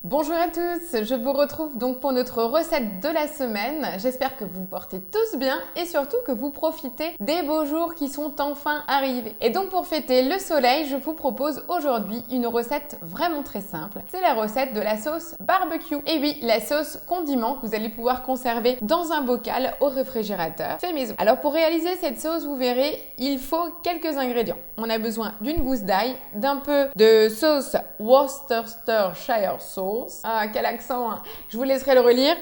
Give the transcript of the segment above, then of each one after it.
Bonjour à tous, je vous retrouve donc pour notre recette de la semaine. J'espère que vous vous portez tous bien et surtout que vous profitez des beaux jours qui sont enfin arrivés. Et donc pour fêter le soleil, je vous propose aujourd'hui une recette vraiment très simple. C'est la recette de la sauce barbecue. Et oui, la sauce condiment que vous allez pouvoir conserver dans un bocal au réfrigérateur fait maison. Alors pour réaliser cette sauce, vous verrez, il faut quelques ingrédients. On a besoin d'une gousse d'ail, d'un peu de sauce Worcestershire sauce. Ah, quel accent, hein. Je vous laisserai le relire.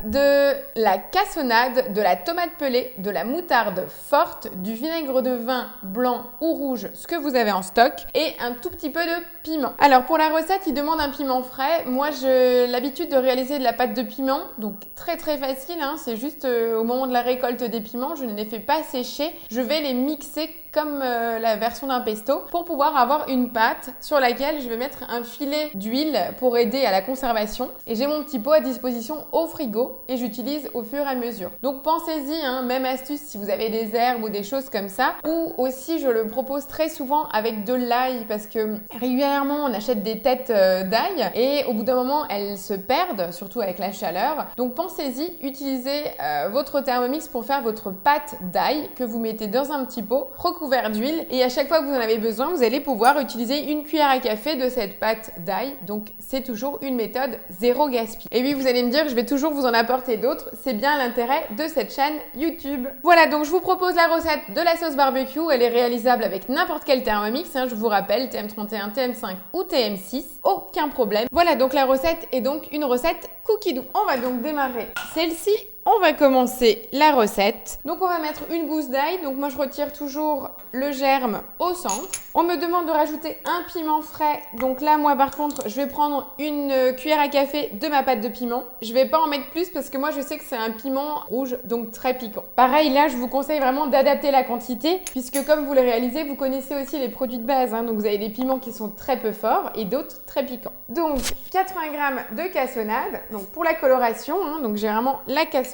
De la cassonade, de la tomate pelée, de la moutarde forte, du vinaigre de vin blanc ou rouge, ce que vous avez en stock, et un tout petit peu de piment. Alors pour la recette, il demande un piment frais. Moi, j'ai l'habitude de réaliser de la pâte de piment, donc très facile, hein. C'est juste au moment de la récolte des piments, je ne les fais pas sécher. Je vais les mixer comme la version d'un pesto pour pouvoir avoir une pâte sur laquelle je vais mettre un filet d'huile pour aider à la conservation. Et j'ai mon petit pot à disposition au frigo et j'utilise au fur et à mesure. Donc pensez-y, hein, même astuce si vous avez des herbes ou des choses comme ça. Ou aussi, je le propose très souvent avec de l'ail parce que régulièrement, on achète des têtes d'ail et au bout d'un moment, elles se perdent, surtout avec la chaleur. Donc pensez-y, utilisez votre Thermomix pour faire votre pâte d'ail que vous mettez dans un petit pot recouvert d'huile et à chaque fois que vous en avez besoin, vous allez pouvoir utiliser une cuillère à café de cette pâte d'ail. Donc c'est toujours une méthode zéro gaspille. Et oui, vous allez me dire, je vais toujours vous en apporter d'autres. C'est bien l'intérêt de cette chaîne YouTube. Voilà, donc je vous propose la recette de la sauce barbecue. Elle est réalisable avec n'importe quel Thermomix, hein, je vous rappelle, TM31, TM5 ou TM6. Aucun problème. Voilà, donc la recette est donc une recette cookie doux. On va donc démarrer celle-ci. On va commencer la recette. Donc on va mettre une gousse d'ail. Donc moi je retire toujours le germe au centre. On me demande de rajouter un piment frais. Donc là moi par contre je vais prendre une cuillère à café de ma pâte de piment. Je vais pas en mettre plus parce que moi je sais que c'est un piment rouge donc très piquant. Pareil là je vous conseille vraiment d'adapter la quantité puisque comme vous le réalisez vous connaissez aussi les produits de base, hein. Donc vous avez des piments qui sont très peu forts et d'autres très piquants. Donc 80 g de cassonade. Donc pour la coloration, hein, donc j'ai vraiment la cassonade.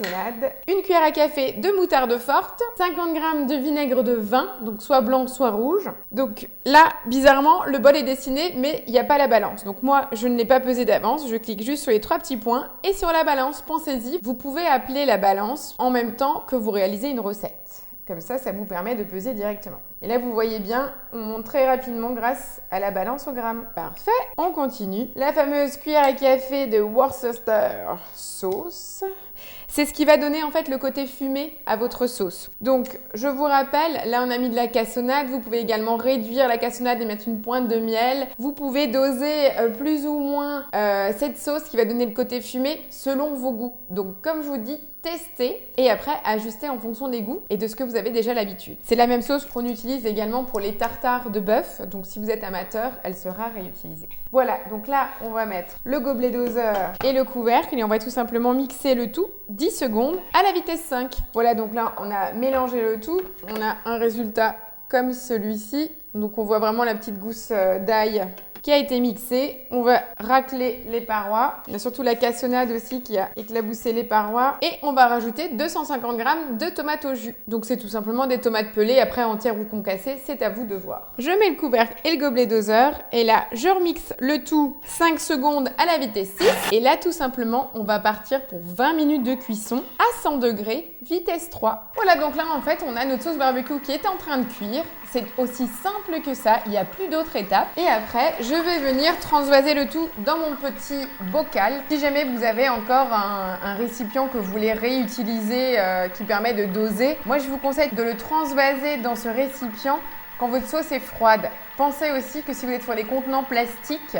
Une cuillère à café de moutarde forte, 50 g de vinaigre de vin, donc soit blanc soit rouge. Donc là, bizarrement, le bol est dessiné, mais il n'y a pas la balance. Donc moi, je ne l'ai pas pesé d'avance, je clique juste sur les trois petits points. Et sur la balance, pensez-y, vous pouvez appeler la balance en même temps que vous réalisez une recette. Comme ça vous permet de peser directement. Et là, vous voyez bien, on monte très rapidement grâce à la balance au gramme. Parfait, on continue. La fameuse cuillère à café de Worcestershire sauce. C'est ce qui va donner en fait le côté fumé à votre sauce. Donc, je vous rappelle, là on a mis de la cassonade. Vous pouvez également réduire la cassonade et mettre une pointe de miel. Vous pouvez doser plus ou moins cette sauce qui va donner le côté fumé selon vos goûts. Donc, comme je vous dis, testez et après ajustez en fonction des goûts et de ce que vous avez déjà l'habitude. C'est la même sauce qu'on utilise également pour les tartares de bœuf. Donc, si vous êtes amateur, elle sera réutilisée. Voilà, donc là, on va mettre le gobelet doseur et le couvercle et on va tout simplement mixer le tout 10 secondes à la vitesse 5. Voilà, donc là, on a mélangé le tout. On a un résultat comme celui-ci. Donc, on voit vraiment la petite gousse d'ail qui a été mixée. On va racler les parois. Il y a surtout la cassonade aussi qui a éclaboussé les parois. Et on va rajouter 250 g de tomates au jus. Donc c'est tout simplement des tomates pelées, après entières ou concassées, c'est à vous de voir. Je mets le couvercle et le gobelet doseur. Et là, je remixe le tout 5 secondes à la vitesse 6. Et là, tout simplement, on va partir pour 20 minutes de cuisson à 100 degrés, vitesse 3. Voilà, donc là, en fait, on a notre sauce barbecue qui est en train de cuire. C'est aussi simple que ça, il n'y a plus d'autres étapes. Et après, je vais venir transvaser le tout dans mon petit bocal. Si jamais vous avez encore un récipient que vous voulez réutiliser qui permet de doser, moi je vous conseille de le transvaser dans ce récipient quand votre sauce est froide. Pensez aussi que si vous êtes sur les contenants plastiques,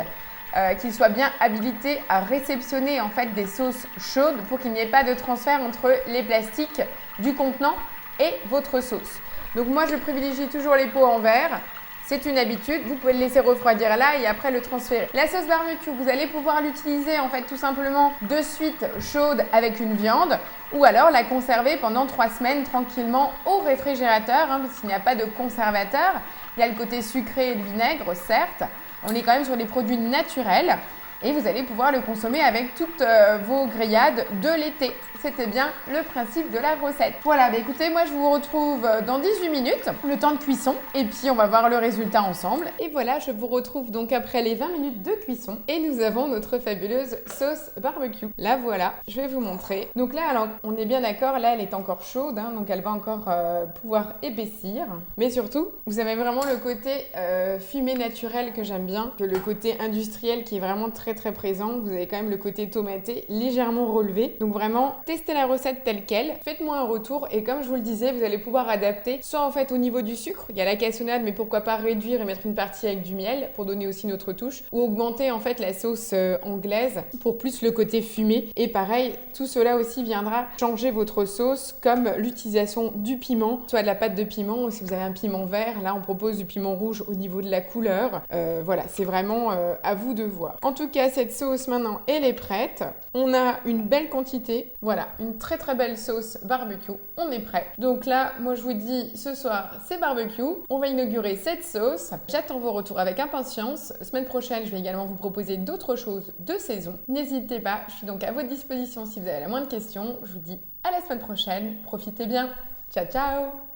qu'ils soient bien habilités à réceptionner en fait des sauces chaudes pour qu'il n'y ait pas de transfert entre les plastiques du contenant et votre sauce. Donc moi, je privilégie toujours les pots en verre. C'est une habitude. Vous pouvez le laisser refroidir là et après le transférer. La sauce barbecue, vous allez pouvoir l'utiliser en fait tout simplement de suite chaude avec une viande ou alors la conserver pendant 3 semaines tranquillement au réfrigérateur, hein, parce qu'il n'y a pas de conservateur. Il y a le côté sucré et le vinaigre, certes. On est quand même sur des produits naturels. et vous allez pouvoir le consommer avec toutes vos grillades de l'été. C'était bien le principe de la recette. Voilà, écoutez, moi je vous retrouve dans 18 minutes, le temps de cuisson, et puis on va voir le résultat ensemble. Et voilà, je vous retrouve donc après les 20 minutes de cuisson, et nous avons notre fabuleuse sauce barbecue. La voilà, je vais vous montrer. Donc là, alors, on est bien d'accord, là elle est encore chaude, hein, donc elle va encore pouvoir épaissir. Mais surtout, vous avez vraiment le côté fumée naturelle que j'aime bien, que le côté industriel qui est vraiment très très présent. Vous avez quand même le côté tomaté légèrement relevé. Donc vraiment, testez la recette telle quelle, faites-moi un retour et comme je vous le disais, vous allez pouvoir adapter soit en fait au niveau du sucre, il y a la cassonade mais pourquoi pas réduire et mettre une partie avec du miel pour donner aussi notre touche, ou augmenter en fait la sauce anglaise pour plus le côté fumé. Et pareil, tout cela aussi viendra changer votre sauce, comme l'utilisation du piment, soit de la pâte de piment ou si vous avez un piment vert, là on propose du piment rouge au niveau de la couleur. Voilà, c'est vraiment à vous de voir. En tout cas, cette sauce maintenant elle est prête. On a une belle quantité. Voilà, une très très belle sauce barbecue. On est prêt. Donc là, moi je vous dis, ce soir, c'est barbecue. On va inaugurer cette sauce. J'attends vos retours avec impatience. Semaine prochaine, je vais également vous proposer d'autres choses de saison. N'hésitez pas, je suis donc à votre disposition si vous avez la moindre question. Je vous dis à la semaine prochaine. Profitez bien. Ciao, ciao!